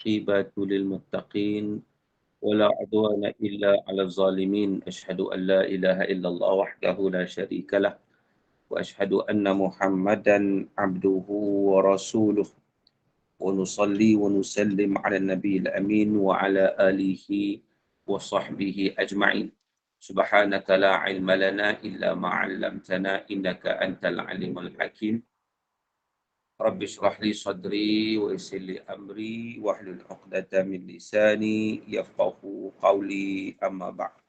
والعاقبة للمتقين ولا عدوان إلا على الظالمين أشهد أن لا إله إلا الله وحده لا شريك له وأشهد أن محمدا عبده ورسوله ونصلي ونسلم على النبي الأمين وعلى آله وصحبه أجمعين سبحانك لا علم لنا إلا ما علمتنا إنك أنت العليم الحكيم رب اشرح لي صدري ويسر لي أمري واحلل عقدة من لساني يفقهوا قولي أما بعد.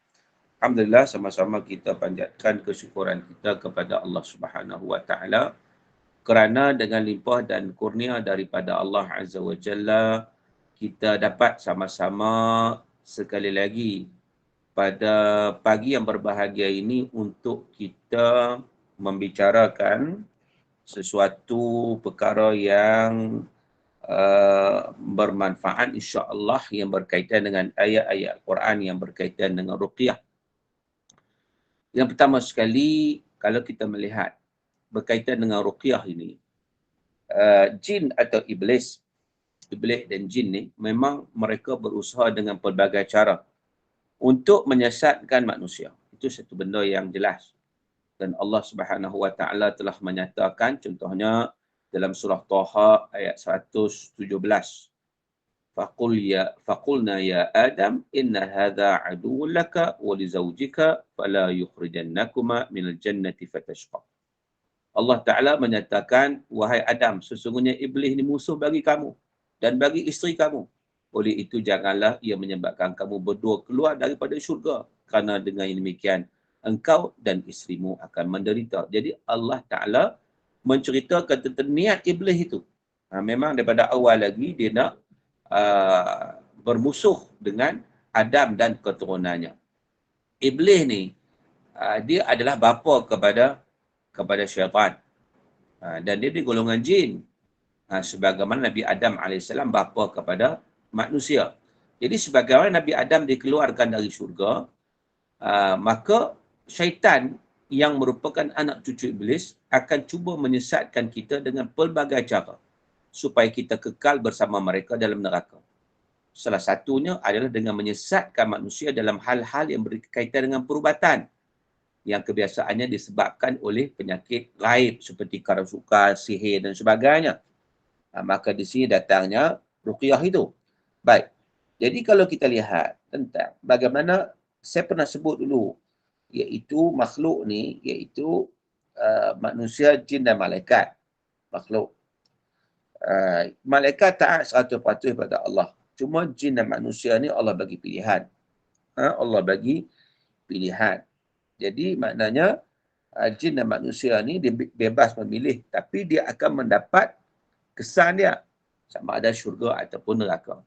Alhamdulillah, sama-sama kita panjatkan kesyukuran kita kepada Allah Subhanahu Wa Taala kerana dengan limpah dan kurnia daripada Allah Azza wa Jalla kita dapat sama-sama sekali lagi pada pagi yang berbahagia ini untuk kita membicarakan sesuatu perkara yang bermanfaat insya-Allah yang berkaitan dengan ayat-ayat Quran yang berkaitan dengan ruqyah. Yang pertama sekali, kalau kita melihat berkaitan dengan ruqyah ini, jin atau iblis dan jin ni memang mereka berusaha dengan pelbagai cara untuk menyesatkan manusia. Itu satu benda yang jelas. Dan Allah Subhanahu Wa Taala telah menyatakan contohnya dalam surah Taha ayat 117. Faqulna ya Adam inna hadha aduwwun laka wa li zawjika fala yukhrijannakuma minal jannati fatashqa. Allah Taala menyatakan, wahai Adam, sesungguhnya iblis ni musuh bagi kamu dan bagi isteri kamu. Oleh itu janganlah ia menyebabkan kamu berdua keluar daripada syurga, kerana dengan demikian engkau dan isterimu akan menderita. Jadi Allah Ta'ala menceritakan tentang niat iblis itu. Memang daripada awal lagi dia nak bermusuh dengan Adam dan keturunannya. Iblis ni dia adalah bapa kepada syaitan. Dan dia di golongan jin. Sebagaimana Nabi Adam AS bapa kepada manusia. Jadi sebagaimana Nabi Adam dikeluarkan dari syurga, maka syaitan yang merupakan anak cucu iblis akan cuba menyesatkan kita dengan pelbagai cara supaya kita kekal bersama mereka dalam neraka. Salah satunya adalah dengan menyesatkan manusia dalam hal-hal yang berkaitan dengan perubatan yang kebiasaannya disebabkan oleh penyakit gaib seperti kerasukan, sihir dan sebagainya. Maka di sini datangnya ruqyah itu. Baik. Jadi kalau kita lihat tentang bagaimana saya pernah sebut dulu, iaitu makhluk ni, iaitu manusia, jin dan malaikat. Makhluk. Malaikat taat 100% kepada Allah. Cuma jin dan manusia ni Allah bagi pilihan. Allah bagi pilihan. Jadi maknanya jin dan manusia ni dia bebas memilih, tapi dia akan mendapat kesan dia sama ada syurga ataupun neraka.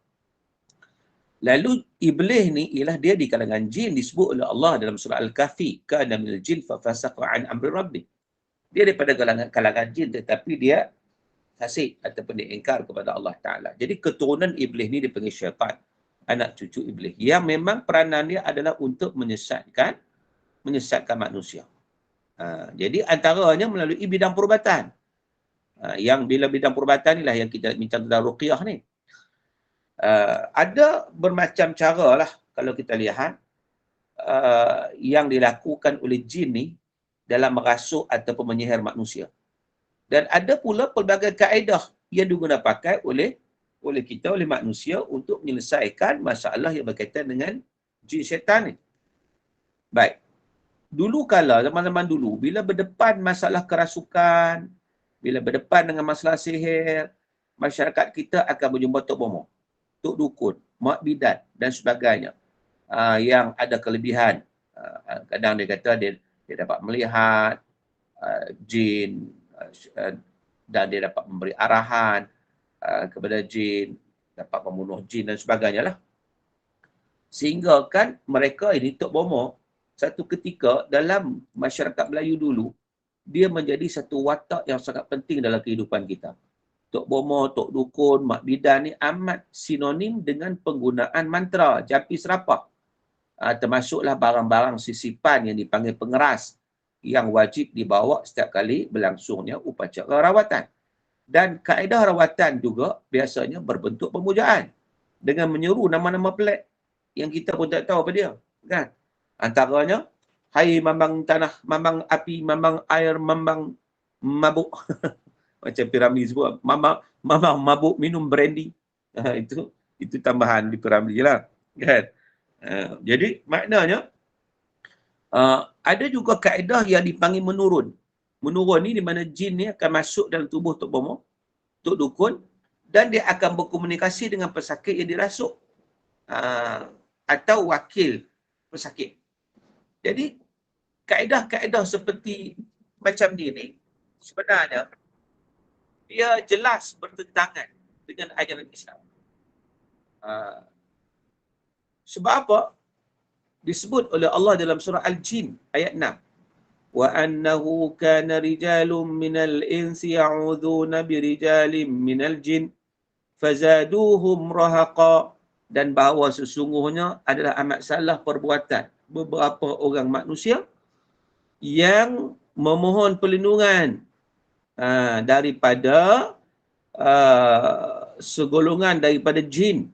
Lalu iblis ni ialah dia di kalangan jin, disebut oleh Allah dalam surah Al-Kahfi, kana minal jin fa fasaqa an amri rabbi. Dia daripada kalangan jin tetapi dia fasik ataupun dia ingkar kepada Allah Taala. Jadi keturunan iblis ni dipanggil syaitan, anak cucu iblis, yang memang peranan dia adalah untuk menyesatkan manusia. Jadi antaranya melalui bidang perubatan. Yang bila bidang perubatan inilah yang kita bincang tentang ruqyah ni. Ada bermacam cara lah kalau kita lihat yang dilakukan oleh jin ni dalam merasuk ataupun menyihir manusia. Dan ada pula pelbagai kaedah yang digunakan pakai oleh kita, oleh manusia untuk menyelesaikan masalah yang berkaitan dengan jin syaitan ni. Baik. Dulu kala, zaman-zaman dulu, bila berdepan masalah kerasukan, bila berdepan dengan masalah sihir, masyarakat kita akan berjumpa Tok Bomo, Tok Dukun, Mak Bidat dan sebagainya. Yang ada kelebihan. Kadang dia kata dia dapat melihat jin dan dia dapat memberi arahan kepada jin, dapat membunuh jin dan sebagainya lah. Sehingga kan mereka ini, Tok Bomo, satu ketika dalam masyarakat Melayu dulu, dia menjadi satu watak yang sangat penting dalam kehidupan kita. Tok Bomo, Tok Dukun, Mak Bidan ni amat sinonim dengan penggunaan mantra, japi serapah. Termasuklah barang-barang sisipan yang dipanggil pengeras yang wajib dibawa setiap kali berlangsungnya upacara rawatan. Dan kaedah rawatan juga biasanya berbentuk pemujaan. dengan menyeru nama-nama pelik yang kita pun tak tahu apa dia, kan? Antaranya, hai mambang tanah, mambang api, mambang air, mambang mabuk. Macam Piramli sebut, mambang mabuk minum brandy. Itu tambahan di Piramli lah, kan? Jadi maknanya ada juga kaedah yang dipanggil menurun. Menurun ni di mana jin ni akan masuk dalam tubuh Tok Bomo, Tok Dukun, dan dia akan berkomunikasi dengan pesakit yang dirasuk atau wakil pesakit. Jadi kaedah-kaedah seperti macam ni sebenarnya dia jelas bertentangan dengan ajaran Islam. Sebab apa? Disebut oleh Allah dalam surah Al-Jin ayat 6. Wa annahu kana rijalun minal insi ya'udhuna birijalin minal jin fazaduhum rahaqa, dan bahawa sesungguhnya adalah amat salah perbuatan beberapa orang manusia yang memohon perlindungan daripada segolongan daripada jin.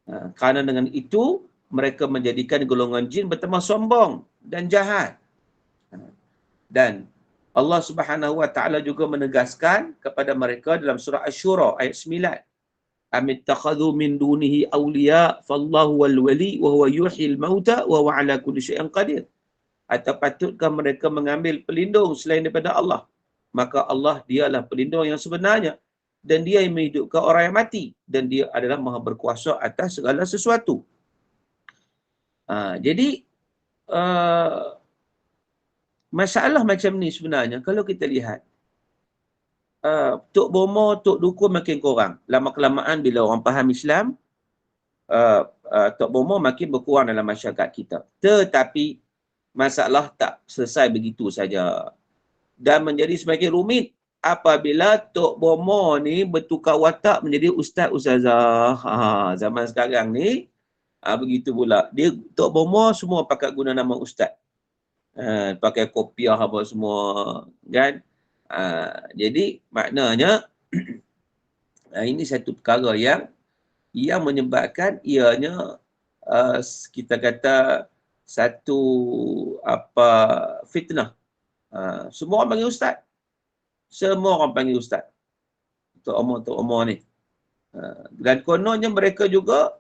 Kerana dengan itu mereka menjadikan golongan jin bertambah sombong dan jahat. Dan Allah Subhanahu wa taala juga menegaskan kepada mereka dalam surah Asy-Syura ayat 9. Amittakhadhu min dunihi awliya fallahu wal wali wa huwa yuhyil mauta wa huwa ala kulli syai'in qadir. Atau patutkah mereka mengambil pelindung selain daripada Allah? Maka Allah dialah pelindung yang sebenarnya, dan dia yang menghidupkan orang yang mati, dan dia adalah maha berkuasa atas segala sesuatu. Jadi masalah macam ni sebenarnya kalau kita lihat, Tok Bomo, Tok Dukun makin kurang. Lama-kelamaan bila orang faham Islam, Tok Bomo makin berkurang dalam masyarakat kita. Tetapi masalah tak selesai begitu saja. Dan menjadi semakin rumit apabila Tok Bomo ni bertukar watak menjadi ustaz-ustazah. Zaman sekarang ni, begitu pula. Dia Tok Bomo semua pakai guna nama ustaz. Pakai kopiah apa semua, kan? Jadi maknanya ini satu perkara yang menyebabkan ianya kita kata satu fitnah. Semua orang panggil ustaz. Semua orang panggil ustaz. Tok Omar ni. Dan kononnya mereka juga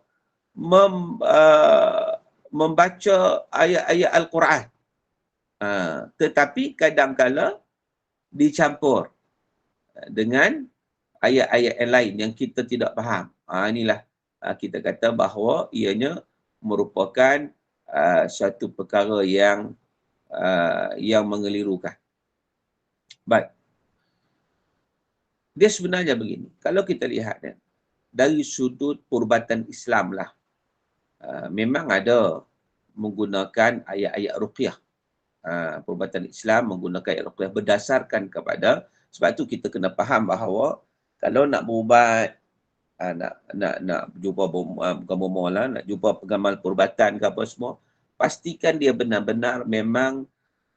membaca ayat-ayat Al-Quran. Tetapi kadang-kala dicampur dengan ayat-ayat yang lain yang kita tidak faham. Inilah kita kata bahawa ianya merupakan satu perkara yang mengelirukan. Baik. Dia sebenarnya begini. Kalau kita lihat dari sudut perubatan Islam lah, memang ada menggunakan ayat-ayat ruqyah. Perubatan Islam menggunakan ayat ruqyah berdasarkan kepada, sebab tu kita kena faham bahawa kalau nak berubat, nak jumpa bukan bomo lah, nak jumpa pengamal perubatan ke apa semua, pastikan dia benar-benar memang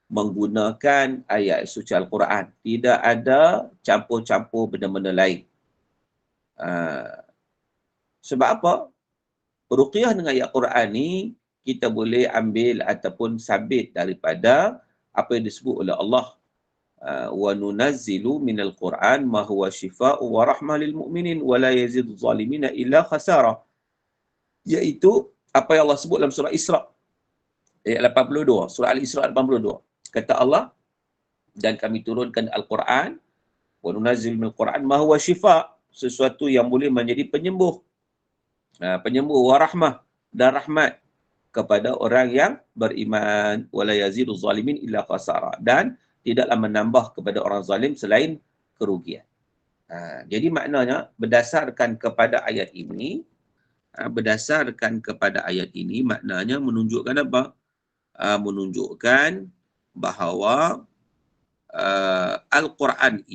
menggunakan ayat suci Al-Quran. Tidak ada campur-campur benda-benda lain. Sebab apa? Ruqyah dengan ayat Quran ni kita boleh ambil ataupun sabit daripada apa yang disebut oleh Allah, wa nunazzilu minal Quran ma huwa shifaa'u wa rahmah lil mu'minin wa la yazidu zalimina illa khasara. Iaitu apa yang Allah sebut dalam surah Isra ayat 82, surah Al-Isra 82. Kata Allah, dan kami turunkan Al-Quran, wa nunazzilu minal Quran ma huwa shifaa', sesuatu yang boleh menjadi penyembuh. Penyembuh wa rahmah, dan rahmat kepada orang yang beriman, wala yazidu zalimin illa khasara, dan tidaklah menambah kepada orang zalim selain kerugian. Jadi maknanya berdasarkan kepada ayat ini, maknanya menunjukkan apa? Menunjukkan bahawa Al-Quran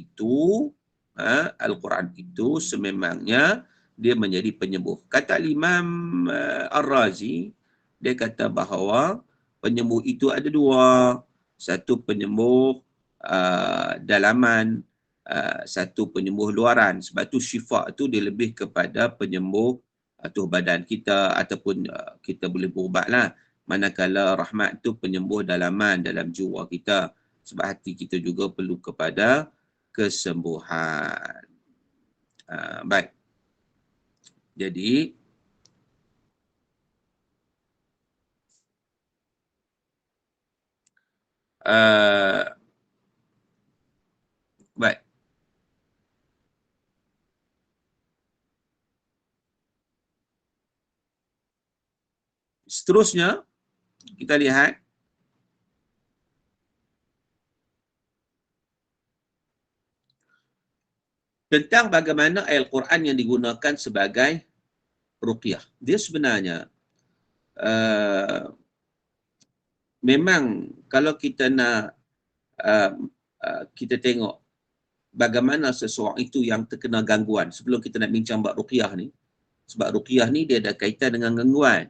itu sememangnya dia menjadi penyembuh. Kata Imam Ar-Razi, dia kata bahawa penyembuh itu ada dua. Satu penyembuh dalaman, satu penyembuh luaran. Sebab tu syifa tu dia lebih kepada penyembuh tubuh badan kita ataupun kita boleh berubatlah. Manakala rahmat tu penyembuh dalaman dalam jiwa kita. Sebab hati kita juga perlu kepada kesembuhan. Baik. Jadi, baik. Seterusnya, kita lihat tentang bagaimana ayat Al-Quran yang digunakan sebagai ruqyah. Dia sebenarnya memang kalau kita nak kita tengok bagaimana seseorang itu yang terkena gangguan, sebelum kita nak bincang bab ruqyah ni, sebab ruqyah ni dia ada kaitan dengan gangguan.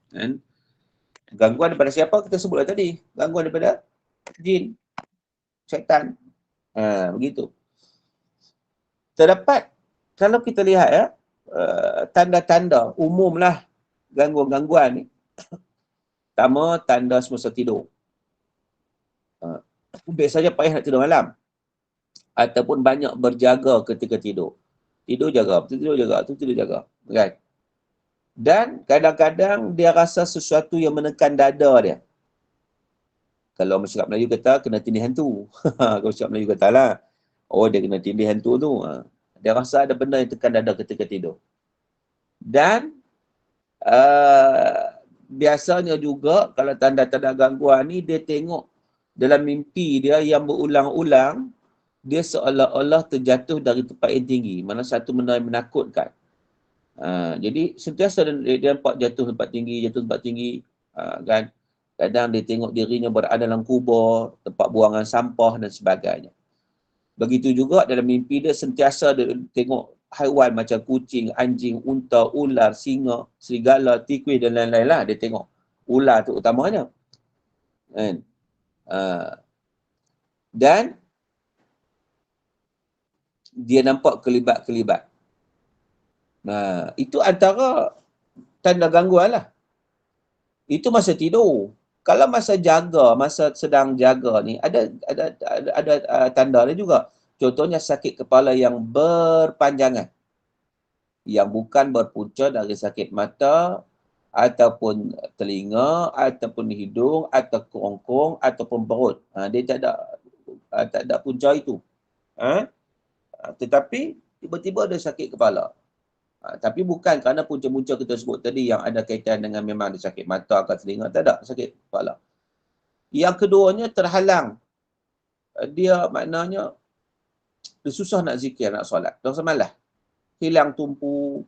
Kan? Gangguan daripada siapa? Kita sebutlah tadi. Gangguan daripada jin, syaitan. Begitu. Terdapat, kalau kita lihat ya, tanda-tanda umumlah gangguan-gangguan ni. Pertama, tanda semasa tidur. Biasanya payah nak tidur malam. Ataupun banyak berjaga ketika tidur. Tidur jaga, tidur jaga, tidur jaga. Kan? Dan kadang-kadang dia rasa sesuatu yang menekan dada dia. Kalau masyarakat Melayu kata, kena tindih hantu. Kalau masyarakat Melayu kata lah, oh dia kena tindih hantu tu. Dia rasa ada benda yang tekan dada ketika tidur. Dan biasanya juga kalau tanda-tanda gangguan ni, dia tengok dalam mimpi dia yang berulang-ulang, dia seolah-olah terjatuh dari tempat yang tinggi. Mana satu benda yang menakutkan. Jadi sentiasa dia nampak jatuh tempat tinggi, kan. Kadang dia tengok dirinya berada dalam kubur, tempat buangan sampah dan sebagainya. Begitu juga dalam mimpi dia sentiasa dia tengok haiwan macam kucing, anjing, unta, ular, singa, serigala, tikus dan lain-lain lah. Dia tengok ular tu utamanya. Kan? Dan dia nampak kelibat-kelibat. Itu antara tanda gangguan lah. Itu masa tidur. Kalau masa jaga, masa sedang jaga ni, ada tanda dia juga. Contohnya sakit kepala yang berpanjangan. Yang bukan berpunca dari sakit mata, ataupun telinga, ataupun hidung, atau kerongkong, ataupun perut. Dia tak ada punca itu. Tetapi, tiba-tiba ada sakit kepala. Tapi bukan kerana punca-punca kita sebut tadi yang ada kaitan dengan memang ada sakit mata atau telinga, tak ada, sakit kepala. Yang keduanya terhalang. Dia maknanya dia susah nak zikir, nak solat. Dia rasa malas. Hilang tumpu,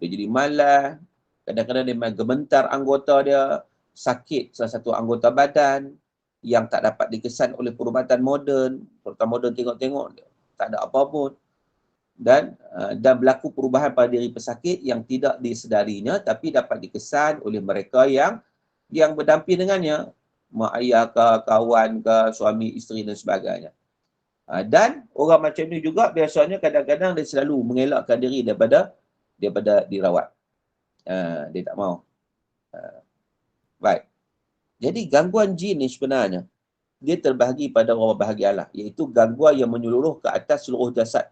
dia jadi malas. Kadang-kadang dia gementar anggota dia, sakit salah satu anggota badan yang tak dapat dikesan oleh perubatan moden. Perubatan moden tengok-tengok, tak ada apa pun. Dan berlaku perubahan pada diri pesakit yang tidak disedarinya tapi dapat dikesan oleh mereka yang berdamping dengannya, mak ayah ke, kawan ke, suami, isteri dan sebagainya. Dan orang macam ni juga biasanya kadang-kadang dia selalu mengelakkan diri daripada dirawat. Dia tak mau. Baik. Jadi gangguan jin ni sebenarnya dia terbahagi pada beberapa bahagian lah, iaitu gangguan yang menyeluruh ke atas seluruh jasad.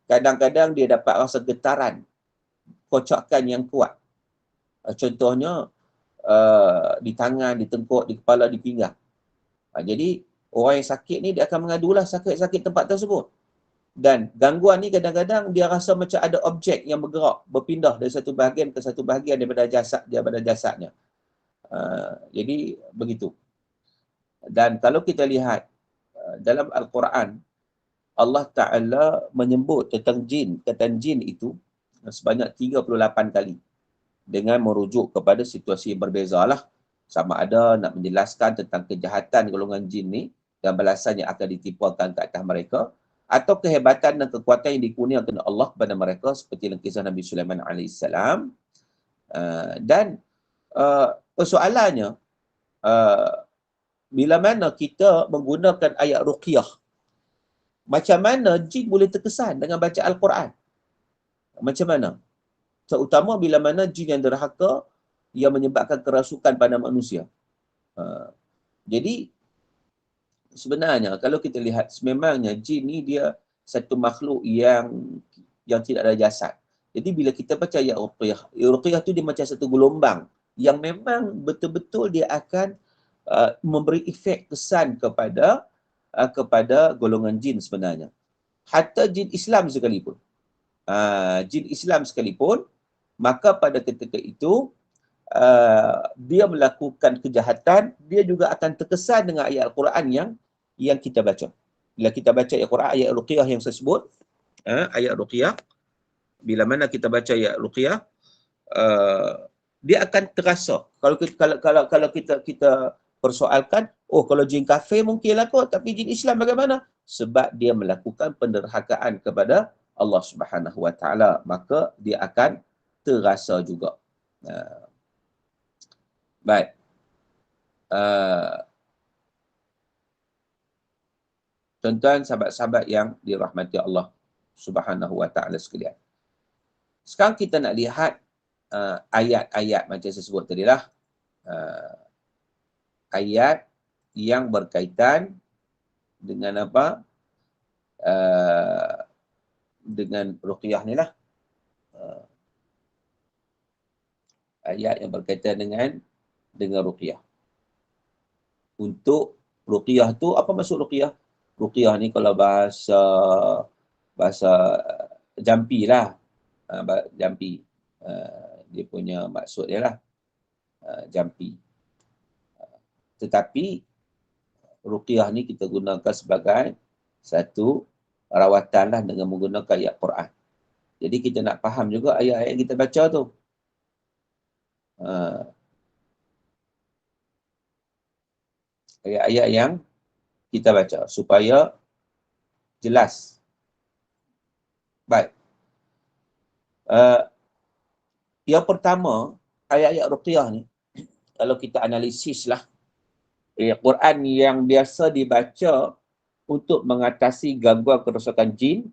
Kadang-kadang dia dapat rasa getaran, kocakan yang kuat. Contohnya, di tangan, di tengkuk, di kepala, di pinggang. Jadi, orang yang sakit ni dia akan mengadulah sakit-sakit tempat tersebut. Dan gangguan ni kadang-kadang dia rasa macam ada objek yang bergerak, berpindah dari satu bahagian ke satu bahagian daripada jasadnya. Jadi, begitu. Dan kalau kita lihat dalam Al-Quran, Allah Ta'ala menyebut tentang jin, kataan jin itu sebanyak 38 kali. Dengan merujuk kepada situasi yang berbeza lah. Sama ada nak menjelaskan tentang kejahatan golongan jin ni dan balasan yang akan ditipukan ke atas mereka, atau kehebatan dan kekuatan yang dikurniakan Allah kepada mereka seperti dalam kisah Nabi Sulaiman AS. Dan persoalannya, bila mana kita menggunakan ayat ruqyah, macam mana jin boleh terkesan dengan baca Al-Quran? Macam mana? Terutama bila mana jin yang derhaka yang menyebabkan kerasukan pada manusia. Jadi sebenarnya kalau kita lihat, sememangnya jin ni dia satu makhluk yang tidak ada jasad. Jadi bila kita baca ayat ruqyah tu dia macam satu gelombang yang memang betul-betul dia akan memberi efek kesan kepada golongan jin sebenarnya. Hatta jin Islam sekalipun. Jin Islam sekalipun, maka pada ketika itu dia melakukan kejahatan, dia juga akan terkesan dengan ayat Al-Quran yang kita baca. Bila kita baca ayat Quran, ayat ruqyah yang saya sebut, ayat ruqyah, bila mana kita baca ayat ruqyah, dia akan terasa. Kalau kita persoalkan, kalau jin kafir mungkinlah kot, tapi jin Islam bagaimana? Sebab dia melakukan penderhakaan kepada Allah Subhanahu Wa Taala, maka dia akan terasa juga. Baik. Tuan-tuan, sahabat-sahabat yang dirahmati Allah Subhanahu Wa Taala sekalian. Sekarang kita nak lihat ayat-ayat macam saya sebut tadi lah. Ayat yang berkaitan dengan apa? Dengan ruqyah ni lah. Ayat yang berkaitan dengan ruqyah. Untuk ruqyah tu, apa maksud ruqyah? Ruqyah ni kalau bahasa jampi lah. Jampi. Dia punya maksud dia lah. Jampi. Tetapi ruqyah ni kita gunakan sebagai satu rawatan lah dengan menggunakan ayat Quran. Jadi kita nak faham juga ayat-ayat yang kita baca tu. Ayat-ayat yang kita baca supaya jelas. Baik. Yang pertama, ayat-ayat ruqyah ni, kalau kita analisis lah, ayat Quran yang biasa dibaca untuk mengatasi gangguan kerasukan jin,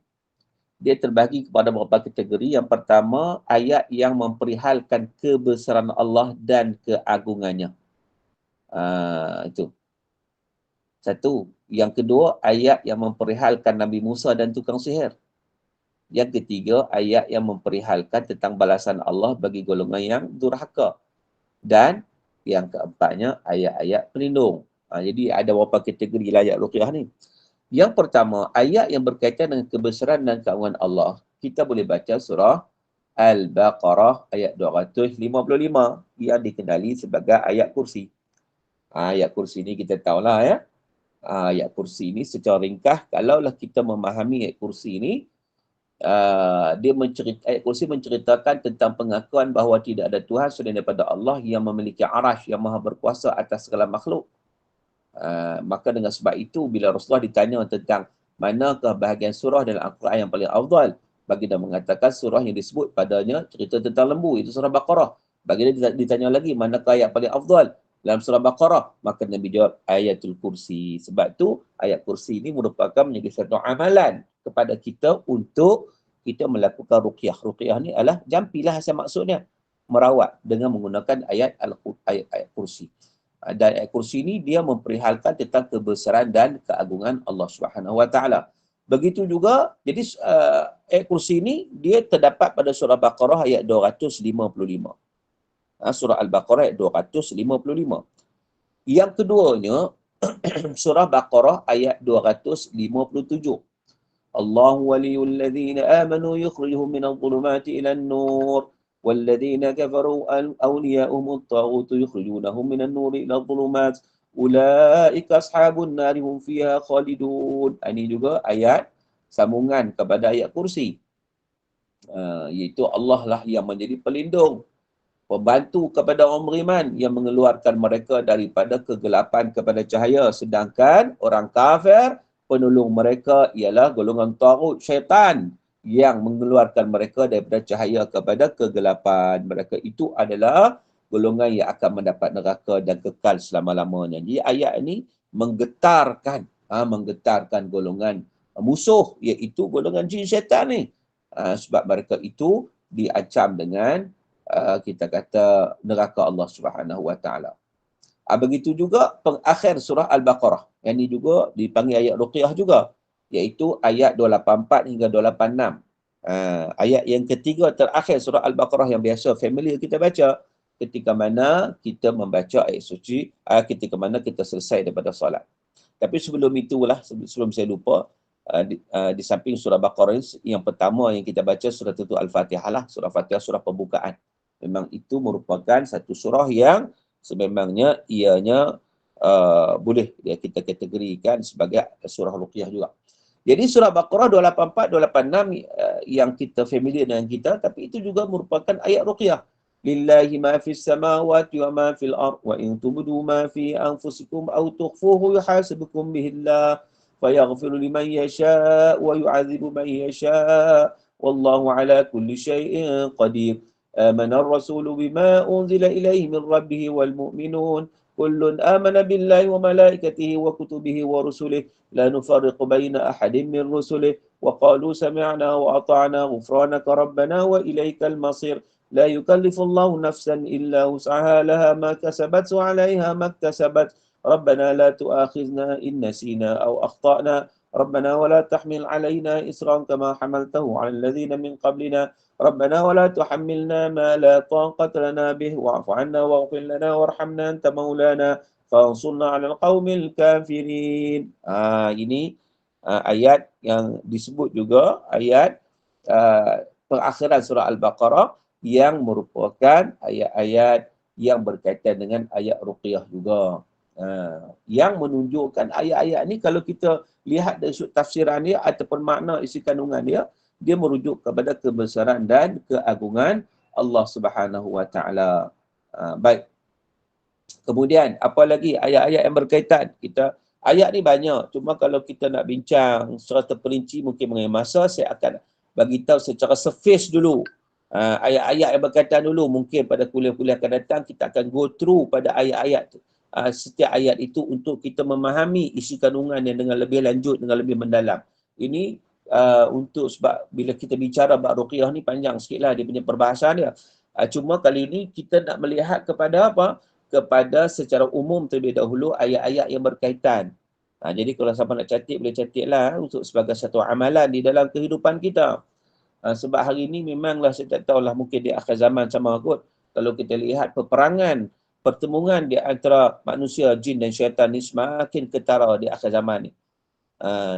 dia terbagi kepada beberapa kategori. Yang pertama, ayat yang memperihalkan kebesaran Allah dan keagungannya. Itu. Satu. Yang kedua, ayat yang memperihalkan Nabi Musa dan tukang sihir. Yang ketiga, ayat yang memperihalkan tentang balasan Allah bagi golongan yang durhaka. Dan yang keempatnya, ayat-ayat pelindung. Jadi ada beberapa kategori ayat ruqyah ni. Yang pertama, ayat yang berkaitan dengan kebesaran dan keagungan Allah. Kita boleh baca surah Al-Baqarah ayat 255 yang dikenali sebagai ayat kursi. Ayat kursi ni kita tahulah ya. Ayat kursi ni secara ringkas, kalaulah kita memahami ayat kursi ni, ayat kursi menceritakan tentang pengakuan bahawa tidak ada Tuhan selain daripada Allah yang memiliki arash, yang maha berkuasa atas segala makhluk. Maka dengan sebab itu, bila Rasulullah ditanya tentang manakah bahagian surah dalam Al-Quran yang paling afdal, baginda mengatakan surah yang disebut padanya cerita tentang lembu, itu surah Baqarah. Baginda ditanya lagi, manakah ayat paling afdal dalam surah Baqarah? Maka Nabi jawab, ayatul kursi. Sebab tu ayat kursi ini merupakan menjadi satu amalan kepada kita untuk kita melakukan ruqyah. Ruqyah ni adalah jampilah asal maksudnya, merawat dengan menggunakan ayat kursi. Dan ayat kursi ini dia memperihalkan tentang kebesaran dan keagungan Allah Subhanahu Wa Taala. Begitu juga, jadi ayat kursi ini dia terdapat pada surah Baqarah ayat 255. Surah Al-Baqarah ayat 255. Yang keduanya, surah Baqarah ayat 257. Allahu waliyul ladzina amanu yukhrijuhum minadh dhulumati ilan nur. والذين كفروا أولياؤهم الطاغوت يخرجونهم من النور إلى الظلمات أولئك أصحاب النار هم فيها خالدون. Ini juga ayat sambungan kepada ayat kursi. Iaitu Allah lah yang menjadi pelindung, pembantu kepada orang beriman, yang mengeluarkan mereka daripada kegelapan kepada cahaya. Sedangkan orang kafir, penolong mereka ialah golongan taghut, syaitan, yang mengeluarkan mereka daripada cahaya kepada kegelapan. Mereka itu adalah golongan yang akan mendapat neraka dan kekal selama-lamanya. Jadi ayat ini menggetarkan golongan musuh, iaitu golongan jin syaitan ni. Sebab mereka itu diancam dengan kita kata neraka Allah Subhanahu Wa Taala. Begitu juga pengakhir surah Al-Baqarah. Yang ini juga dipanggil ayat ruqyah juga, iaitu ayat 284 hingga 286. Ayat yang ketiga terakhir surah Al-Baqarah yang biasa familiar kita baca ketika mana kita membaca ayat suci, ketika mana kita selesai daripada solat. Tapi sebelum itulah, sebelum saya lupa, di samping surah Baqarah yang pertama yang kita baca surah itu Al-Fatihah lah, surah Fatihah, surah pembukaan. Memang itu merupakan satu surah yang sememangnya ianya boleh kita kategorikan sebagai surah ruqyah juga. Jadi surah Baqarah 284, 286 yang kita familiar dengan kita, tapi itu juga merupakan ayat ruqyah. Lillahi ma fis samawati wa ma fil ard wa in tubdu ma fi anfusikum aw tukhfuhu yuhasibukum bihillah fayaghfiru liman yasha wa yu'adzibu man yasha wallahu ala kulli syai'in qadir. آمن الرسول بما أنزل إليه من ربه والمؤمنون كل آمن بالله وملائكته وكتبه ورسله لا نفرق بين أحد من رسله وقالوا سمعنا وأطعنا غفرانك ربنا وإليك المصير لا يكلف الله نفسا إلا وسعها لها ما كسبت وعليها ما اكتسبت ربنا لا تؤاخذنا إن نسينا أو أخطأنا ربنا ولا تحمل علينا إصرا كما حملته على الذين من قبلنا ربنا ولا تحملنا ما لا طاقة لنا به واعف عنا واغفر لنا وارحمنا أنت مولانا فانصرنا على القوم الكافرين. Ini ayat yang disebut juga ayat pengakhiran surah Al-Baqarah yang merupakan ayat-ayat yang berkaitan dengan ayat ruqyah juga. Yang menunjukkan ayat-ayat ni kalau kita lihat dari sudut tafsiran dia ataupun makna isi kandungan dia merujuk kepada kebesaran dan keagungan Allah Subhanahu Wa Taala. Baik. Kemudian apa lagi ayat-ayat yang berkaitan? Ayat ni banyak. Cuma kalau kita nak bincang secara terperinci mungkin mengenai masa, saya akan bagi tahu secara surface dulu. Ayat-ayat yang berkaitan dulu. Mungkin pada kuliah-kuliah akan datang kita akan go through pada ayat-ayat tu. Setiap ayat itu untuk kita memahami isi kandungan yang dengan lebih lanjut, dengan lebih mendalam. Ini untuk sebab bila kita bicara bab ruqyah ni panjang sikitlah dia punya perbahasan dia. Cuma kali ini kita nak melihat kepada apa? Kepada secara umum terlebih dahulu ayat-ayat yang berkaitan. Jadi kalau siapa nak catat boleh catatlah untuk sebagai satu amalan di dalam kehidupan kita. Sebab hari ini memanglah saya tak tahulah mungkin di akhir zaman sama kot. Kalau kita lihat peperangan, pertemuan di antara manusia, jin dan syaitan ni semakin ketara di akhir zaman ni.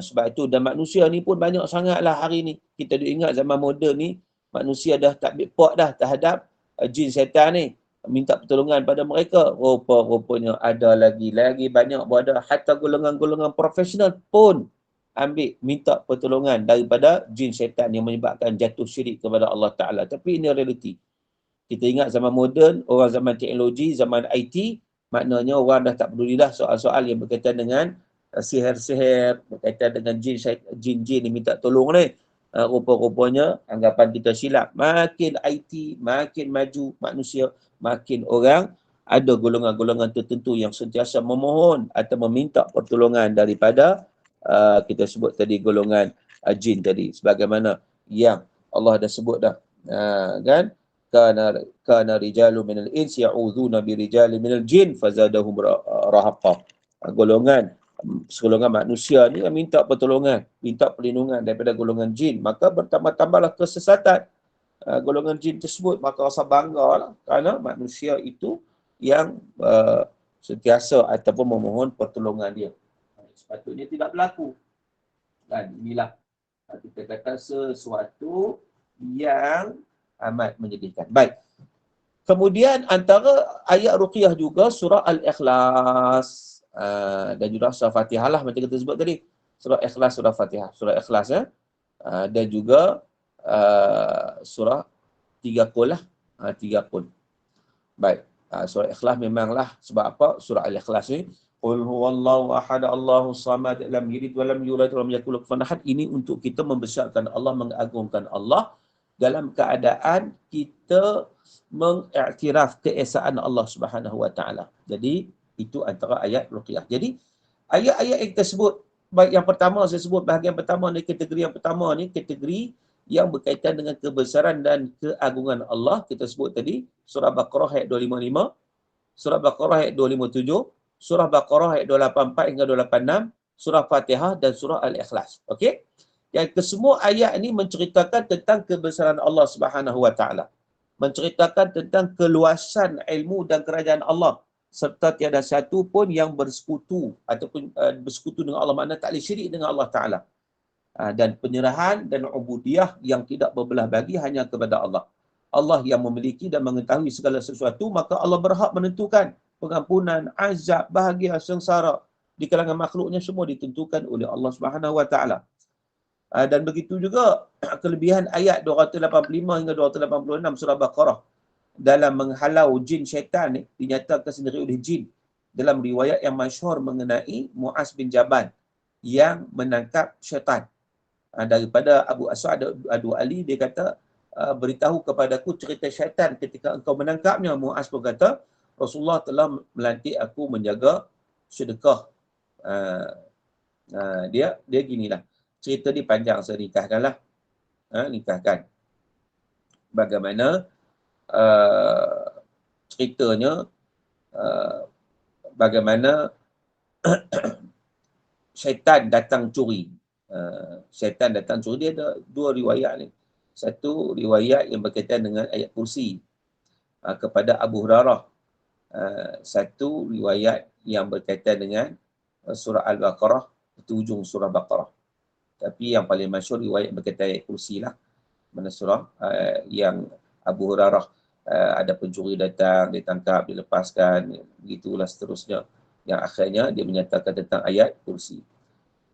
Sebab itu dan manusia ni pun banyak sangatlah hari ni. Kita duk ingat zaman moden ni manusia dah tak bepok dah terhadap jin syaitan ni. Minta pertolongan pada mereka. Rupa-rupanya ada lagi banyak berada. Hatta golongan-golongan profesional pun ambil minta pertolongan daripada jin syaitan yang menyebabkan jatuh syirik kepada Allah Ta'ala. Tapi ini realiti. Kita ingat zaman moden, orang zaman teknologi, zaman IT, maknanya orang dah tak pedulilah soal-soal yang berkaitan dengan sihir-sihir, berkaitan dengan jin-jin yang minta tolong ni. Rupa-rupanya anggapan kita silap. Makin IT, makin maju manusia, makin orang ada golongan-golongan tertentu yang sentiasa memohon atau meminta pertolongan daripada kita sebut tadi golongan jin tadi. Sebagaimana yang Allah dah sebut dah. Kan? Kana rijalu minal ins ya'udhuna birijali minal jin fazadahum rahaqa. Golongan manusia ni yang minta pertolongan, minta perlindungan daripada golongan jin, maka bertambah-tambahlah kesesatan golongan jin tersebut. Maka rasa bangga lah kerana manusia itu yang sentiasa ataupun memohon pertolongan dia. Sepatutnya tidak berlaku. Dan inilah kita kata sesuatu yang amat menyedihkan. Baik. Kemudian antara ayat ruqyah juga surah Al-Ikhlas. Dan juga surah Fatihah lah macam kita sebut tadi. Surah Ikhlas, surah Fatihah. Surah Ikhlas dan juga surah 3 qul lah. 3 qul. Baik. Surah Ikhlas memanglah sebab apa? Surah Al-Ikhlas ni Qul huwallahu ahad Allahus samad lam yalid wa lam yulad wa lam yakul lahu kufuwan ahad. Ini untuk kita membesarkan Allah, mengagungkan Allah dalam keadaan kita mengiktiraf keesaan Allah Subhanahu Wa Taala. Jadi itu antara ayat ruqyah. Jadi ayat-ayat yang tersebut, baik yang pertama saya sebut bahagian pertama ni, kategori yang pertama ni kategori yang berkaitan dengan kebesaran dan keagungan Allah. Kita sebut tadi surah Baqarah ayat 255, surah Baqarah ayat 257, surah Baqarah ayat 284 hingga 286, surah Fatihah dan surah Al-Ikhlas. Okey? Yang kesemua ayat ini menceritakan tentang kebesaran Allah Subhanahu wa taala. Menceritakan tentang keluasan ilmu dan kerajaan Allah, serta tiada satu pun yang bersekutu ataupun bersekutu dengan Allah, makna tak boleh syirik dengan Allah taala. Dan penyerahan dan ubudiyah yang tidak berbelah bagi hanya kepada Allah. Allah yang memiliki dan mengetahui segala sesuatu, maka Allah berhak menentukan pengampunan, azab, bahagia, sengsara di kalangan makhluknya semua ditentukan oleh Allah Subhanahu wa taala. Dan begitu juga kelebihan ayat 285 hingga 286 surah Baqarah dalam menghalau jin syaitan dinyatakan sendiri oleh jin dalam riwayat yang masyhur mengenai Muaz bin Jabal yang menangkap syaitan. Daripada Abu As'ad Adu Ali, dia kata, beritahu kepadaku cerita syaitan ketika engkau menangkapnya. Muaz berkata, Rasulullah telah melantik aku menjaga sedekah. Dia ginilah. Cerita dia panjang, saya nikahkanlah. Nikahkan. Bagaimana ceritanya, bagaimana syaitan datang curi. Syaitan datang curi. Dia ada dua riwayat ni. Satu riwayat yang berkaitan dengan ayat kursi kepada Abu Hurairah. Satu riwayat yang berkaitan dengan surah Al-Baqarah, itu ujung surah Baqarah. Tapi yang paling masyhur riwayat berkaitan ayat kursi lah. Mana surah yang Abu Hurairah ada pencuri datang, ditangkap, dilepaskan, begitulah seterusnya. Yang akhirnya dia menyatakan tentang ayat kursi.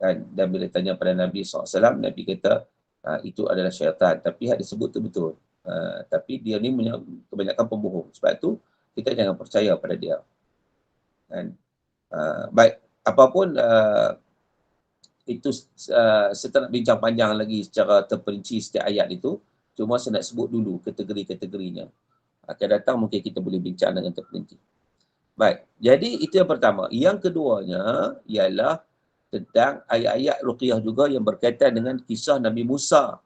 Dan bila tanya pada Nabi SAW, Nabi kata itu adalah syaitan. Tapi hak disebut tu betul. Tapi dia ni kebanyakan pembohong. Sebab tu kita jangan percaya pada dia. Baik, apapun itu saya nak bincang panjang lagi secara terperinci setiap ayat itu. Cuma saya nak sebut dulu kategori-kategorinya. Akan datang mungkin kita boleh bincang dengan terperinci. Baik, jadi itu yang pertama. Yang keduanya ialah tentang ayat-ayat ruqyah juga yang berkaitan dengan kisah Nabi Musa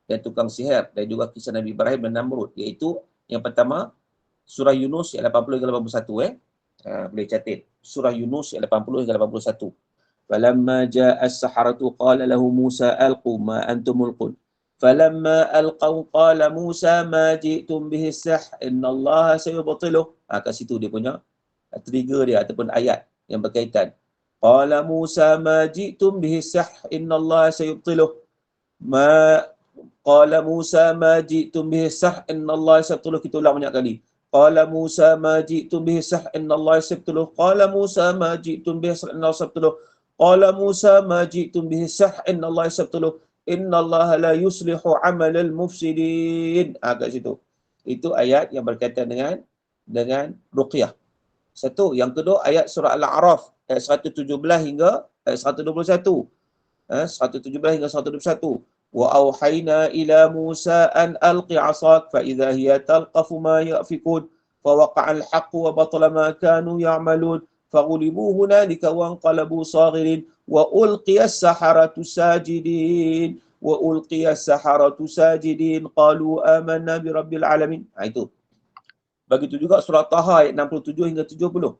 dan tukang sihir, dan juga kisah Nabi Ibrahim dan Namrud. Iaitu yang pertama, surah Yunus ayat 80 hingga 81. Boleh catat. Surah Yunus ayat 80 hingga 81. فَلَمَّا جَاءَ السَّحَرَةُ قَالَ لَهُ مُوسَى أَلْقُوا مَا أَنْتُمْ مُلْقُونَ فَلَمَّا أَلْقَوْا قَالَ مُوسَى مَا جِئْتُمْ بِهِ السِّحْرُ إِنَّ اللَّهَ سَيُبْطِلُهُ. Kat situ dia punya trigger dia ataupun ayat yang berkaitan. Qala Musa ma ji'tum bihi sihr innallaha sayubtiluh. Qala Musa ma ji'tum bihi sihr innallaha sayubtiluh. Kita ulang banyak kali. Qala Musa ma ji'tum bihi sihr innallaha sayubtiluh. Qala Musa ma ji'tum bihi sihr innallaha sayubtiluh. Qala Musa ma ji'tum bihi sihr innallaha sayubtiluh. Innallaha la yuslihu 'amalal mufsidin. Kat situ. Itu ayat yang berkaitan dengan ruqyah. Satu. Yang kedua ayat surah Al-A'raf ayat 117 hingga ayat 121. 117 hingga 121. Wa auhayna ila Musa an alqi 'asak fa idza hiya talqafu ma yafikun fa waqa'a al-haqqu wa batala ma kanu ya'malun faghulibu hunalika wa anqalabu saghirin wa ulqiya as-saharatu sajidin wa ulqiya as-saharatu sajidin qalu amanna bi rabbil alamin. Itu. Begitu juga surah Taha ayat 67 hingga 70.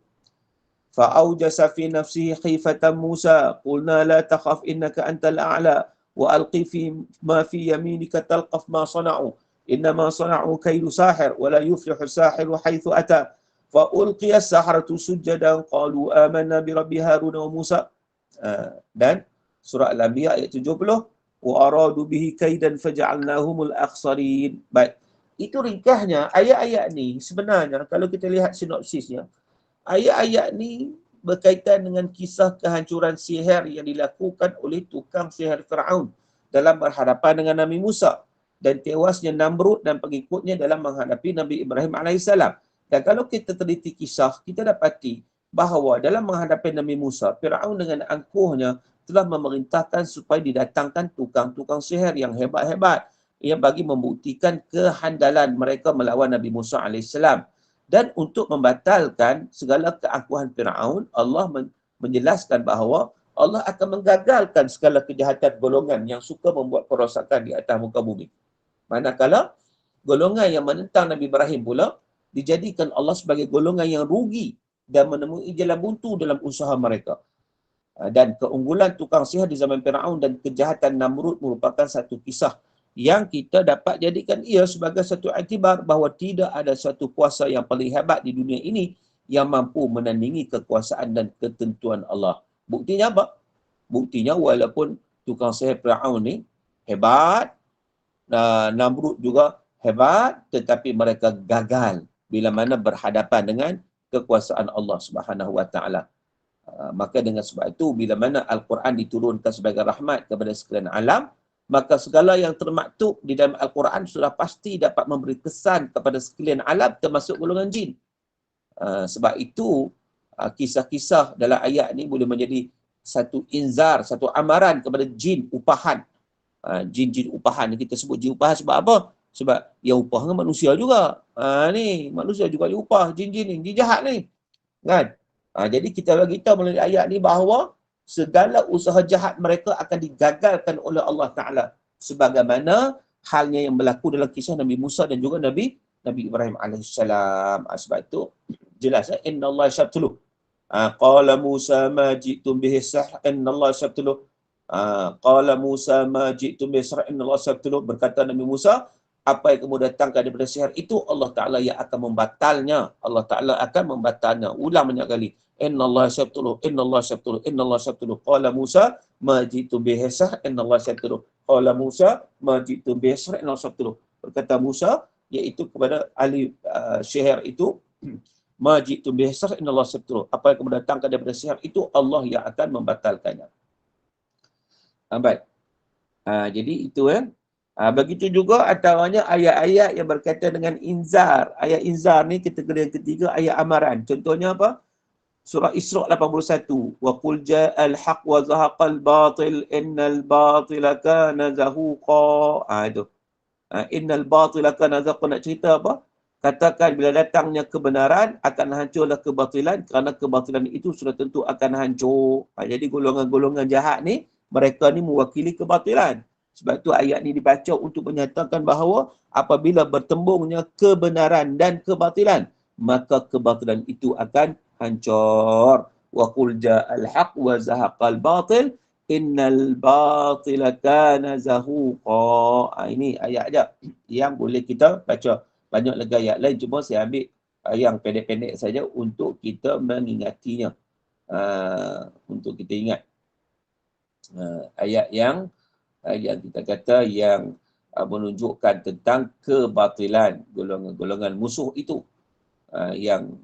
Fa'aujasa fi nafsihi khifatan Musa qulna la takhaf innaka antal a'la wa alqi fi ma fi yaminika talqaf ma sana'u innama sana'u kaidu sahir wa la yuflihu sahiru haitsu ata fa ulqiya as-saharatu sujadan qalu amanna bi rabbi Harun wa Musa. Dan surah Al-Anbiya ayat 70 wa aradu bihi kaidan faja'alnahumul akhsarin. Baik. Itu ringkasnya. Ayat-ayat ni sebenarnya kalau kita lihat sinopsisnya, ayat-ayat ni berkaitan dengan kisah kehancuran sihir yang dilakukan oleh tukang sihir Fir'aun dalam berhadapan dengan Nabi Musa dan tewasnya Namrud dan pengikutnya dalam menghadapi Nabi Ibrahim AS. Dan kalau kita teliti kisah, kita dapati bahawa dalam menghadapi Nabi Musa, Fir'aun dengan angkuhnya telah memerintahkan supaya didatangkan tukang-tukang sihir yang hebat-hebat yang bagi membuktikan kehandalan mereka melawan Nabi Musa AS. Dan untuk membatalkan segala keangkuhan Fir'aun, Allah menjelaskan bahawa Allah akan menggagalkan segala kejahatan golongan yang suka membuat kerosakan di atas muka bumi. Manakala golongan yang menentang Nabi Ibrahim pula dijadikan Allah sebagai golongan yang rugi dan menemui jalan buntu dalam usaha mereka. Dan keunggulan tukang sihir di zaman Firaun dan kejahatan Namrud merupakan satu kisah yang kita dapat jadikan ia sebagai satu iktibar bahawa tidak ada satu kuasa yang paling hebat di dunia ini yang mampu menandingi kekuasaan dan ketentuan Allah. Buktinya apa? Buktinya walaupun tukang sihir Firaun ni hebat, Namrud juga hebat, tetapi mereka gagal bila mana berhadapan dengan kekuasaan Allah Subhanahu Wa Taala. Maka dengan sebab itu, bila mana Al-Quran diturunkan sebagai rahmat kepada sekalian alam, maka segala yang termaktub di dalam Al-Quran sudah pasti dapat memberi kesan kepada sekalian alam, termasuk golongan jin. Sebab itu, kisah-kisah dalam ayat ni boleh menjadi satu inzar, satu amaran kepada jin upahan. Jin-jin upahan ni kita sebut jin upahan sebab apa? Sebab yang upah dengan manusia juga. Ni manusia juga diupah, jin-jin ni, jin jahat ni. Kan? Jadi kita bagi tahu melalui ayat ni bahawa segala usaha jahat mereka akan digagalkan oleh Allah Ta'ala. Sebagaimana halnya yang berlaku dalam kisah Nabi Musa dan juga Nabi Ibrahim AS. Sebab itu jelas, inna Allah syabtuluh. Qala Musa ma ji'tum bihi sahr inna Allah syabtuluh. Qala Musa ma ji'tum bihi sahr inna Allah syabtuluh. Berkata Nabi Musa, apa yang kamu datangkan daripada sihir itu Allah Ta'ala yang akan membatalnya. Allah Ta'ala akan membatalnya. Ulang banyak kali. Inna Allah syabtuluh, inna Allah syabtuluh, inna Allah syabtuluh. Qala Musa ma ji'tum bihi sahr inna Allah syabtuluh. Qala Musa ma ji'tum bihi sahr inna Allah syabtuluh. Berkata Musa, iaitu kepada ahli sihir itu, ma ji'tum bihi sahr inna Allah syabtuluh. Apa yang kamu datangkan daripada sihir itu Allah yang akan membatalkannya. Baik. Jadi itu begitu juga antaranya ayat-ayat yang berkaitan dengan inzar. Ayat inzar ni kategori yang ketiga, ayat amaran. Contohnya apa? Surah Isra' 81. Wa qul ja'al haq wa zahaqal batil innal batila kana zahuqa. Itu. Innal batila kana zahuqa. Nak cerita apa? Katakan bila datangnya kebenaran akan hancurlah kebatilan, kerana kebatilan itu sudah tentu akan hancur. Jadi golongan-golongan jahat ni, mereka ni mewakili kebatilan. Sebab tu ayat ni dibaca untuk menyatakan bahawa apabila bertembungnya kebenaran dan kebatilan, maka kebatilan itu akan hancur. Wa qul ja'al haq wa zahaqal batil innal batila kana zahuqa. Ini ayat aja yang boleh kita baca. Banyak lagi ayat lain, cuma saya ambil yang pendek-pendek saja untuk kita mengingatinya. Untuk kita ingat. Ayat yang kita kata yang menunjukkan tentang kebatilan golongan-golongan musuh itu yang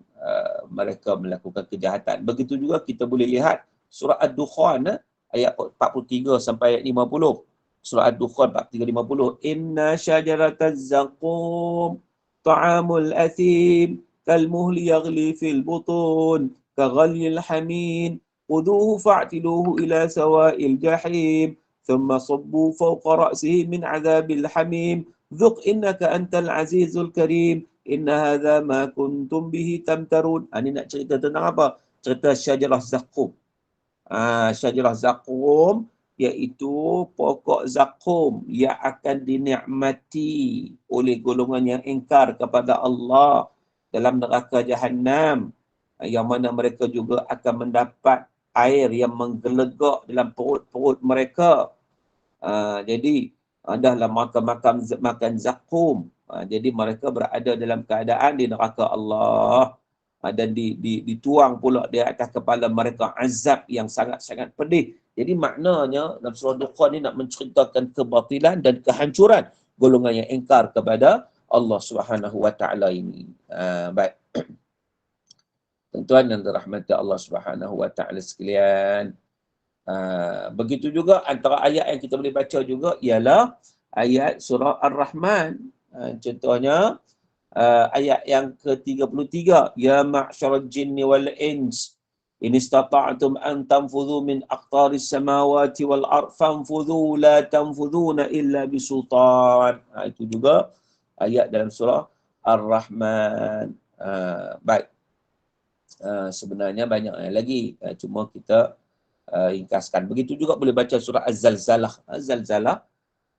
mereka melakukan kejahatan. Begitu juga kita boleh lihat surah Ad-Dukhan ayat 43 sampai ayat 50. Surah Ad-Dukhan 43-50. Inna syajarataz zaqum ta'amul athim kalmuhli yaghli fil butun kaghalyil hamim khudhuhu fa'tiluhu ila sawa'il jahim thumma sabbu fawqa ra'sihi min 'adzabil hamim dhuq innaka antal azizul karim inna hadha ma kuntum bihi tamtarun. Ini nak cerita tentang apa? Cerita syajarah zakum. Syajarah zakum iaitu pokok zakum yang akan dinikmati oleh golongan yang ingkar kepada Allah dalam neraka Jahannam, yang mana mereka juga akan mendapat air yang menggelegak dalam perut-perut mereka. Jadi adalah makan zakum. Jadi mereka berada dalam keadaan di neraka Allah, dan dituang pula di atas kepala mereka azab yang sangat-sangat pedih. Jadi maknanya dalam surah Dukhan ni nak menceritakan kebatilan dan kehancuran golongan yang ingkar kepada Allah Subhanahu Wa Taala ini. Baik. Tuan-tuan dan dirahmati Allah Subhanahu Wa Taala sekalian. Begitu juga antara ayat yang kita boleh baca juga ialah ayat surah Ar-Rahman. Contohnya ayat yang ke-33, ya ma'syaral jinni wal ins in istata'tum an tanfudhu min aqtaris samawati wal ard fanfudhu la tanfudhuna illa bisultan. Itu juga ayat dalam surah Ar-Rahman. Baik. Sebenarnya banyak lagi, cuma kita ringkaskan. Begitu juga boleh baca surah Az-Zalzalah. Az-Zalzalah,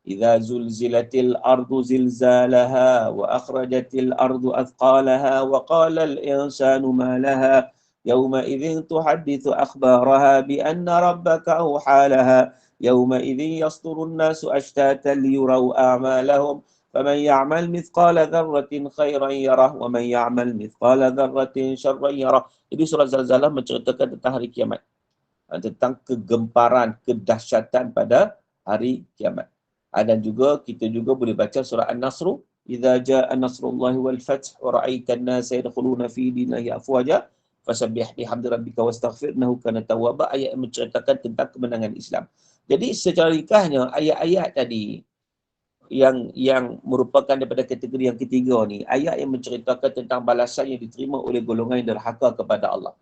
idza zulzilatil ardu zilzalaha wa akhrajatil ardu athqalaha wa qala al-insanu ma laha yawma idzin tuhadditsu akhbaraha bi anna rabbaka awhalaha yawma idzin yasdurun nasu ashtatan liyuraw a'malahum faman ya'mal mithqala dzarratin khairan yarah wa man ya'mal mithqala dzarratin syarran yarah. Jadi surah Zalzalah menceritakan tentang hari kiamat, tentang kegemparan, kedahsyatan pada hari kiamat. Dan juga kita juga boleh baca surah An-Nasr, idza jaa nasrullahi wal fath wa ra'aitan nasa yadkhuluna fi dinillahi afwaja fasabbih bihamdi rabbika wastaghfir innahu kana tawwaba. Ayat yang menceritakan tentang kemenangan Islam. Jadi secara ringkasnya ayat-ayat tadi yang merupakan daripada kategori yang ketiga ni, ayat yang menceritakan tentang balasan yang diterima oleh golongan yang derhaka kepada Allah.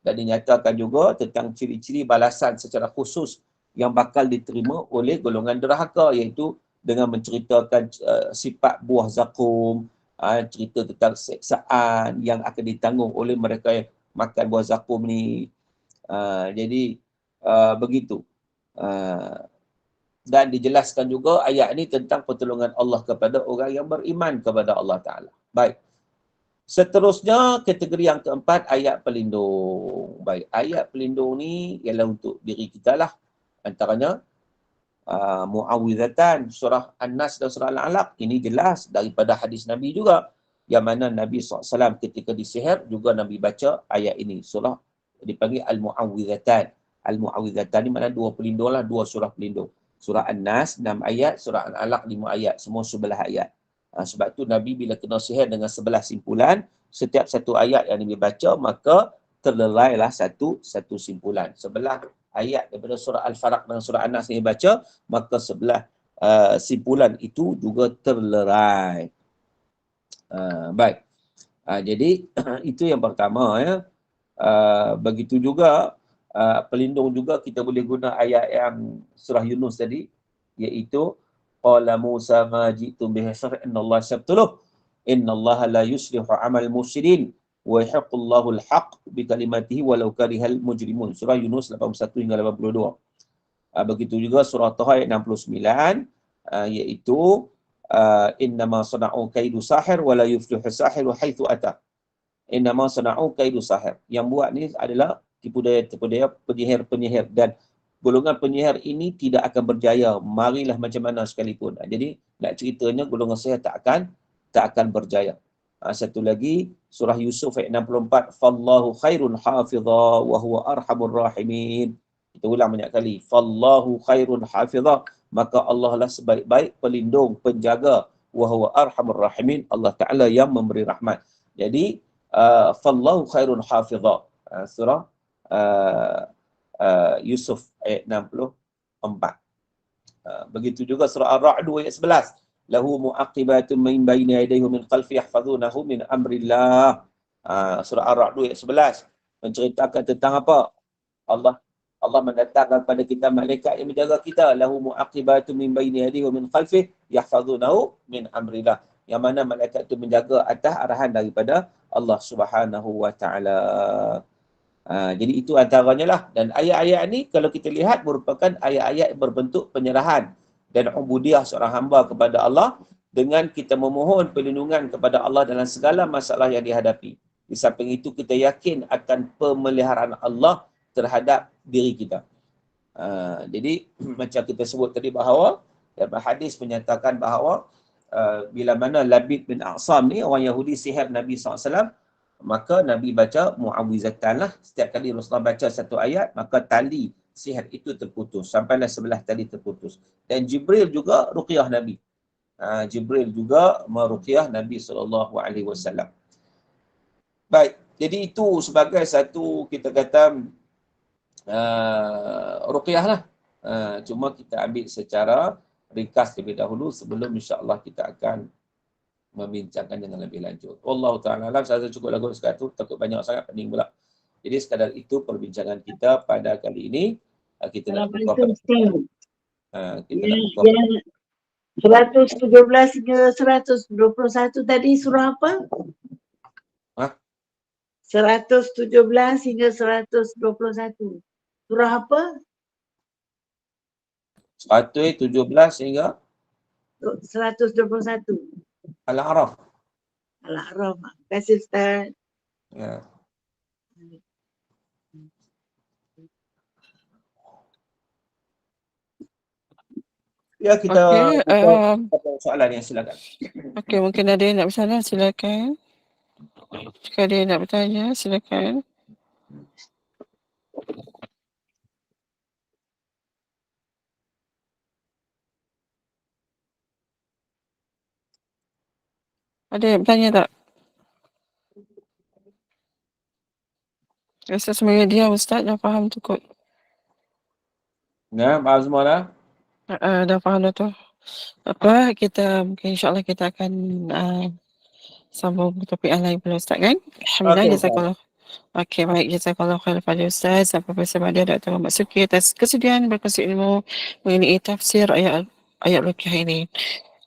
Dan dinyatakan juga tentang ciri-ciri balasan secara khusus yang bakal diterima oleh golongan derhaka, iaitu dengan menceritakan sifat buah zakum, cerita tentang seksaan yang akan ditanggung oleh mereka yang makan buah zakum ni. Jadi begitu. Dan dijelaskan juga ayat ni tentang pertolongan Allah kepada orang yang beriman kepada Allah Ta'ala. Baik. Seterusnya, kategori yang keempat, ayat pelindung. Baik, ayat pelindung ni ialah untuk diri kita lah. Antaranya, Mu'awwidhatan, surah An-Nas dan surah Al-Alaq. Ini jelas daripada hadis Nabi juga. Yang mana Nabi SAW ketika disihir, juga Nabi baca ayat ini. Surah dipanggil Al-Mu'awwidhatan. Al-Mu'awwidhatan ni mana dua pelindung lah, dua surah pelindung. Surah An-Nas 6 ayat, surah Al-Alaq 5 ayat. Semua 11 ayat. Sebab tu Nabi bila kena sihir dengan 11 simpulan, setiap satu ayat yang Nabi baca, maka terlelailah satu simpulan. 11 ayat daripada surah Al-Falaq dan surah An-Nas yang dibaca, maka 11 simpulan itu juga terlerai. Baik. Jadi itu yang pertama ya. Begitu juga pelindung juga kita boleh guna ayat yang surah Yunus tadi, iaitu qala Musa ma ji'tum bihi syar'an innallaha sabtuluh innallaha la yuslihu amal mufsidin wa yahiqqullahu al-haqq bi kalimatihi walau karihal mujrimun. Surah Yunus 81 hingga 82. Begitu juga surah Taha ayat 69, iaitu innama sana'u kaidu sahir wa la yuflihu sahiru haitsu ata. Innama sana'u kaidu sahir. Yang buat ni adalah tipu daya penyihir, dan golongan penyihir ini tidak akan berjaya, marilah macam mana sekalipun. Jadi nak ceritanya golongan sihir tak akan berjaya. Satu lagi surah Yusuf ayat 64, fallahu khairun hafidha wa huwa arhamur rahimin. Kita ulang banyak kali, fallahu khairun hafidha, maka Allah lah sebaik-baik pelindung, penjaga, wa huwa arhamur rahimin, Allah Taala yang memberi rahmat. Jadi fallahu khairun hafidha, surah Yusuf ayat 64. Begitu juga surah Ar-Ra'd ayat 11. Lahu mu'aqibatun min baini yadayhi min khalfi yahfazunahu min amrillah. Surah Ar-Ra'd ayat 11 menceritakan tentang apa? Allah mendatangkan kepada kita malaikat yang menjaga kita. Lahu mu'aqibatun min baini yadayhi min khalfi yahfazunahu min amrillah. Yang mana malaikat itu menjaga atas arahan daripada Allah Subhanahu wa taala. Jadi itu antaranya lah. Dan ayat-ayat ni kalau kita lihat merupakan ayat-ayat berbentuk penyerahan dan ubudiah seorang hamba kepada Allah, dengan kita memohon perlindungan kepada Allah dalam segala masalah yang dihadapi. Di samping itu kita yakin akan pemeliharaan Allah terhadap diri kita. Jadi macam kita sebut tadi bahawa dalam hadis menyatakan bahawa bila mana Labid bin A'sam ni orang Yahudi sihir Nabi SAW, maka Nabi baca Mu'awwizatan lah. Setiap kali Rasulullah baca satu ayat, maka tali sihir itu terputus. Sampailah 11 tali terputus. Dan Jibril juga ruqyah Nabi. Jibril juga meruqyah Nabi SAW. Baik, jadi itu sebagai satu, kita kata, ruqyah lah. Cuma kita ambil secara ringkas terlebih dahulu sebelum insya-Allah kita akan membincangkan dengan lebih lanjut. Wallahu ta'ala alam. Saya cukup lagu sekatu, takut banyak sangat pening pula. Jadi sekadar itu perbincangan kita pada kali ini. Kita nak buka yang 117 hingga 121 tadi surah apa? 117 hingga 121. Surah apa? 117 hingga 121. Al-A'raf. Al-A'raf. Terima kasih Ustaz. Ya. Ya, kita Okey, buka soalan yang silakan. okey, mungkin ada yang nak bertanya, silakan. Jika ada yang nak bertanya, silakan. Ada yang bertanya tak? Rasa semuanya dia Ustaz dah faham tu kot. Ya, faham semua dah? Dah faham dah tu. Apa, kita mungkin insyaAllah kita akan sambung topik yang lain pula Ustaz kan? Alhamdulillah, Okey, jazakallah. Okey, baik. Jazakallah khair pada Ustaz. Sampai bersama dia Dr. Muhammad Suki atas kesediaan berkongsi ilmu mengenai tafsir ayat Ruqyah ini.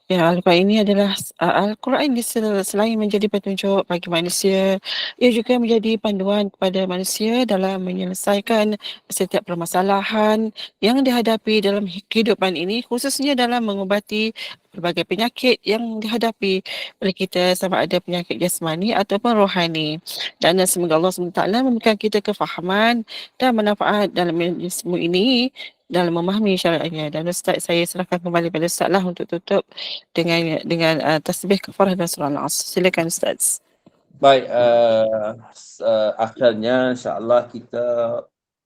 Ya, Al-Quran ini adalah Al-Quran ini selain menjadi petunjuk bagi manusia, ia juga menjadi panduan kepada manusia dalam menyelesaikan setiap permasalahan yang dihadapi dalam kehidupan ini, khususnya dalam mengubati berbagai penyakit yang dihadapi oleh kita, sama ada penyakit jasmani ataupun rohani. Dan semoga Allah SWT memberikan kita kefahaman dan manfaat dalam ilmu ini dalam memahami syariatnya. Dan Ustaz, saya serahkan kembali pada Ustaz lah untuk tutup dengan tasbih kafarah dan surah Al-Asr. Silakan Ustaz. baik. Akhirnya insya-Allah kita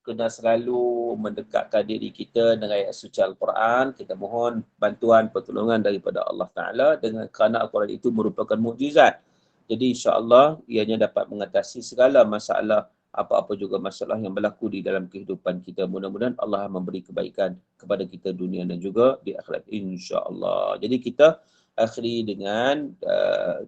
kena selalu mendekatkan diri kita dengan ayat suci Al-Quran. Kita mohon bantuan pertolongan daripada Allah Ta'ala kerana Al-Quran itu merupakan mukjizat. Jadi insya-Allah ianya dapat mengatasi segala masalah, apa-apa juga masalah yang berlaku di dalam kehidupan kita. Mudah-mudahan Allah memberi kebaikan kepada kita dunia dan juga di akhirat insya-Allah. Jadi kita akhiri dengan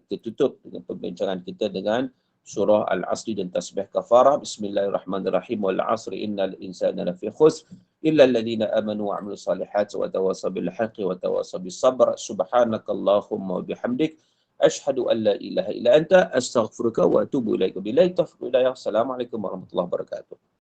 kita tutup dengan perbincangan kita dengan surah Al-Asr dan tasbih kafarah. Bismillahirrahmanirrahim. Wal 'asri innal insana lafi khusr illa alladhina amanu wa 'amilus salihati wa tawassaw bil haqqi wa tawassaw bis sabr. Subhanakallahumma wa bihamdik asyhadu an la ilaha illa anta astaghfiruka wa atubu ilaik. Billahi taufiq. Assalamualaikum warahmatullahi wabarakatuh.